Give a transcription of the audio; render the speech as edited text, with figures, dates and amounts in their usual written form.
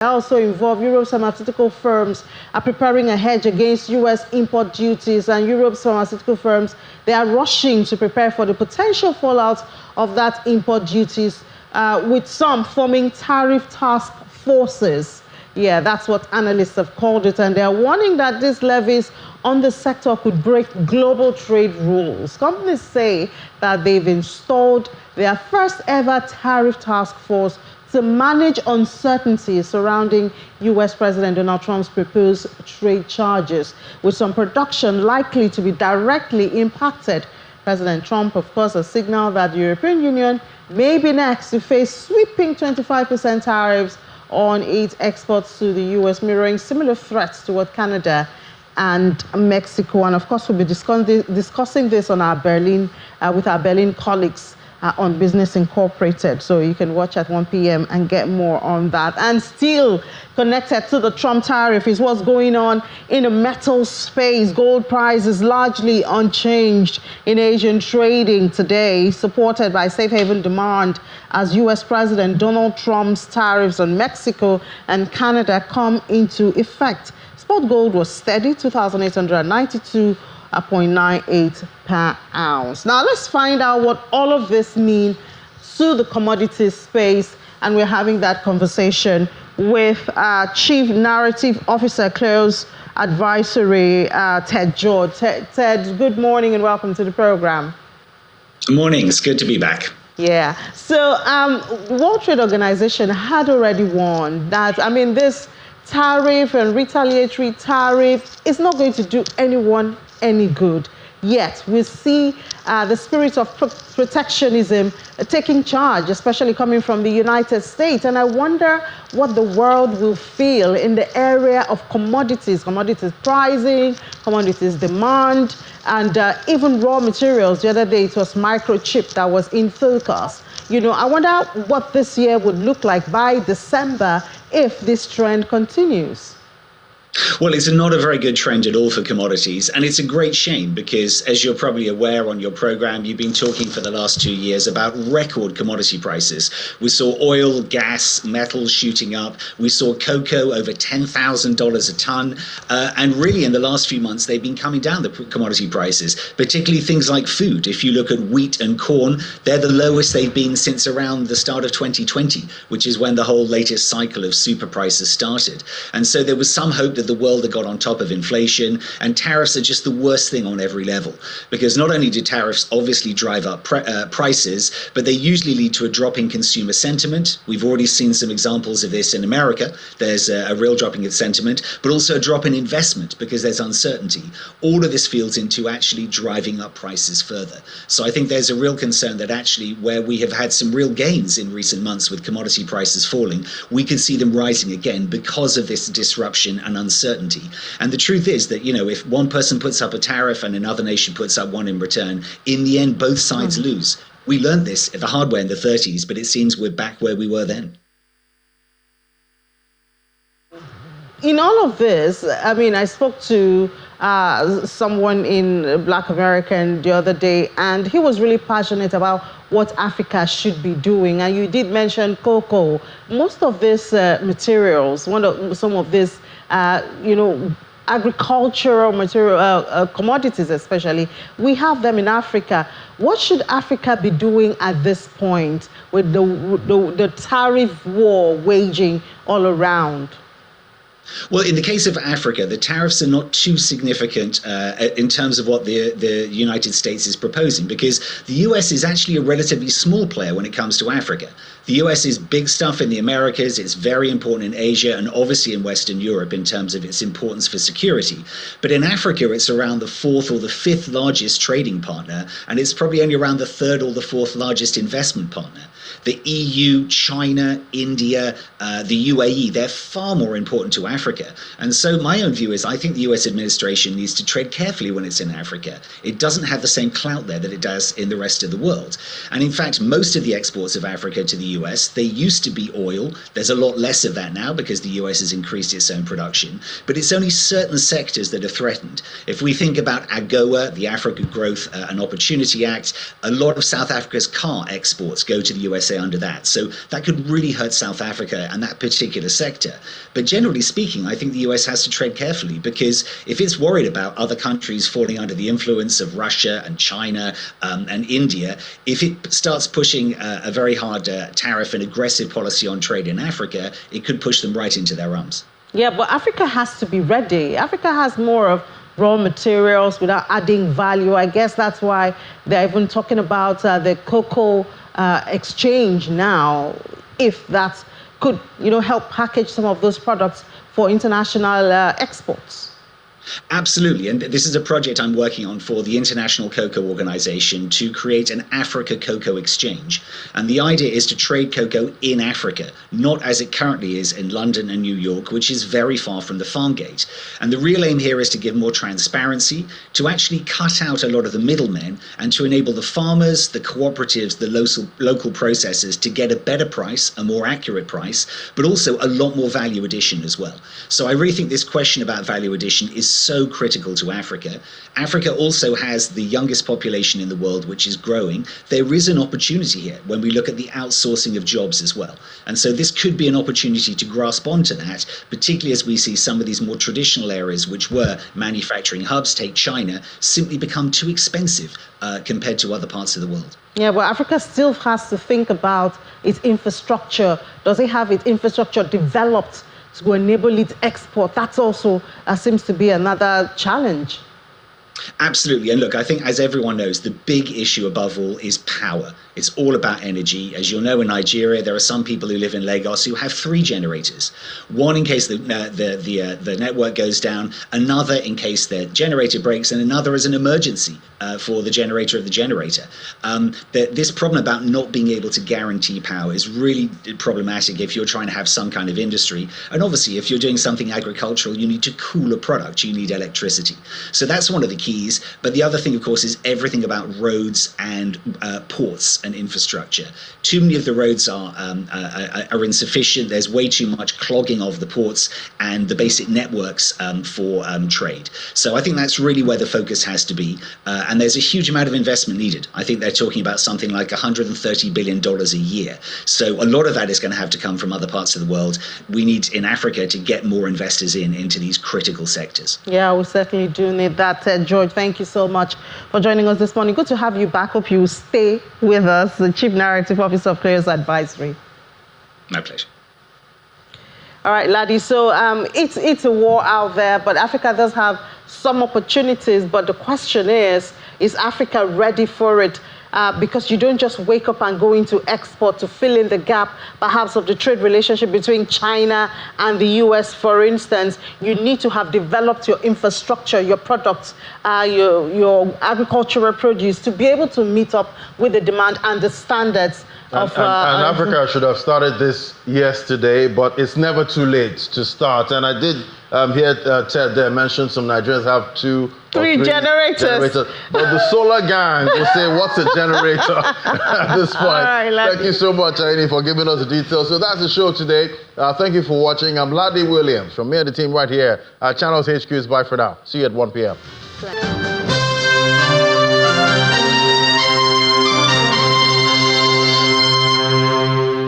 also involved. Europe's pharmaceutical firms are preparing a hedge against U.S. import duties, and Europe's pharmaceutical firms, they are rushing to prepare for the potential fallout of that import duties, with some forming tariff task forces. Yeah, that's what analysts have called it, and they are warning that these levies on the sector could break global trade rules. Companies say that they've installed their first ever tariff task force to manage uncertainty surrounding U.S. President Donald Trump's proposed trade charges, with some production likely to be directly impacted. President Trump, of course, has signaled that the European Union may be next to face sweeping 25% tariffs on its exports to the U.S., mirroring similar threats toward Canada and Mexico. And of course, we'll be discussing this on our with our Berlin colleagues on Business Incorporated. So you can watch at 1 p.m. and get more on that. And still connected to the Trump tariff is what's going on in the metal space. Gold price is largely unchanged in Asian trading today, supported by safe haven demand as U.S. President Donald Trump's tariffs on Mexico and Canada come into effect. Spot gold was steady, 2,892.98 per ounce. Now let's find out what all of this means to the commodities space, and we're having that conversation with Chief Narrative Officer, Close Advisory, Ted George. Ted, good morning and welcome to the program. Good morning. It's good to be back. Yeah. So World Trade Organization had already warned that, this tariff and retaliatory tariff is not going to do anyone any good. Yet we see the spirit of protectionism taking charge, especially coming from the United States. And I wonder what the world will feel in the area of commodities pricing, commodities demand, and even raw materials. The other day it was microchip that was in focus. I wonder what this year would look like by December if this trend continues. Well, it's not a very good trend at all for commodities, and it's a great shame because, as you're probably aware on your program, you've been talking for the last 2 years about record commodity prices. We saw oil, gas, metals shooting up. We saw cocoa over $10,000 a ton, and really in the last few months they've been coming down, the commodity prices, particularly things like food. If you look at wheat and corn, they're the lowest they've been since around the start of 2020, which is when the whole latest cycle of super prices started. And so there was some hope that the world had got on top of inflation, and tariffs are just the worst thing on every level, because not only do tariffs obviously drive up prices, but they usually lead to a drop in consumer sentiment. We've already seen some examples of this in America. There's a real dropping of sentiment, but also a drop in investment because there's uncertainty. All of this feeds into actually driving up prices further. So I think there's a real concern that actually where we have had some real gains in recent months with commodity prices falling, we could see them rising again because of this disruption and uncertainty. And the truth is that, if one person puts up a tariff and another nation puts up one in return, in the end, both sides lose. We learned this the hard way in the 30s, but it seems we're back where we were then. In all of this, I spoke to someone in Black American the other day, and he was really passionate about what Africa should be doing. And you did mention cocoa. Most of these materials, some of these, agricultural material, commodities especially, we have them in Africa. What should Africa be doing at this point with the tariff war waging all around? Well, in the case of Africa, the tariffs are not too significant in terms of what the United States is proposing, because the US is actually a relatively small player when it comes to Africa. The US is big stuff in the Americas, it's very important in Asia and obviously in Western Europe in terms of its importance for security. But in Africa, it's around the fourth or the fifth largest trading partner, and it's probably only around the third or the fourth largest investment partner. The EU, China, India, the UAE, they're far more important to Africa Africa. And so my own view is I think the US administration needs to tread carefully when it's in Africa. It doesn't have the same clout there that it does in the rest of the world. And in fact, most of the exports of Africa to the US, they used to be oil. There's a lot less of that now because the US has increased its own production. But it's only certain sectors that are threatened. If we think about AGOA, the Africa Growth and Opportunity Act, a lot of South Africa's car exports go to the USA under that. So that could really hurt South Africa and that particular sector. But generally speaking, I think the US has to tread carefully, because if it's worried about other countries falling under the influence of Russia and China and India, if it starts pushing a very hard tariff and aggressive policy on trade in Africa, it could push them right into their arms. Yeah, but Africa has to be ready. Africa has more of raw materials without adding value. I guess that's why they're even talking about the cocoa exchange now, if that could, help package some of those products for international exports. Absolutely. And this is a project I'm working on for the International Cocoa Organization to create an Africa Cocoa Exchange. And the idea is to trade cocoa in Africa, not as it currently is in London and New York, which is very far from the farm gate. And the real aim here is to give more transparency, to actually cut out a lot of the middlemen, and to enable the farmers, the cooperatives, the local processors to get a better price, a more accurate price, but also a lot more value addition as well. So I really think this question about value addition is so critical to Africa. Africa also has the youngest population in the world, which is growing. There is an opportunity here when we look at the outsourcing of jobs as well. And so this could be an opportunity to grasp onto that, particularly as we see some of these more traditional areas, which were manufacturing hubs, take China, simply become too expensive compared to other parts of the world. Yeah, but Africa still has to think about its infrastructure. Does it have its infrastructure developed to enable its export? That's also seems to be another challenge. Absolutely. And look, I think, as everyone knows, the big issue above all is power. It's all about energy. As you'll know, in Nigeria, there are some people who live in Lagos who have 3 generators. One in case the network goes down, another in case the generator breaks, and another as an emergency for the generator of the generator. This problem about not being able to guarantee power is really problematic if you're trying to have some kind of industry. And obviously, if you're doing something agricultural, you need to cool a product. You need electricity. So that's one of the keys. But the other thing, of course, is everything about roads and ports and infrastructure. Too many of the roads are insufficient. There's way too much clogging of the ports and the basic networks for trade. So I think that's really where the focus has to be. And there's a huge amount of investment needed. I think they're talking about something like $130 billion a year. So a lot of that is going to have to come from other parts of the world. We need, in Africa, to get more investors into these critical sectors. Yeah, we certainly do need that. George, thank you so much for joining us this morning. Good to have you back. Hope you stay with us, the Chief Narrative Officer of Players Advisory. My pleasure. All right, Ladi, so it's a war out there, but Africa does have some opportunities. But the question is Africa ready for it? Because you don't just wake up and go into export to fill in the gap, perhaps, of the trade relationship between China and the US, for instance. You need to have developed your infrastructure, your products, your agricultural produce to be able to meet up with the demand and the standards. And Africa should have started this yesterday, but it's never too late to start. And I did hear Ted there mention some Nigerians have 2 or 3 generators. But the solar gang will say, what's a generator at this point? Right, thank you so much, Aini, for giving us the details. So that's the show today. Thank you for watching. I'm Ladi Williams from me and the team right here at Channels HQ's. Bye for now. See you at 1 p.m.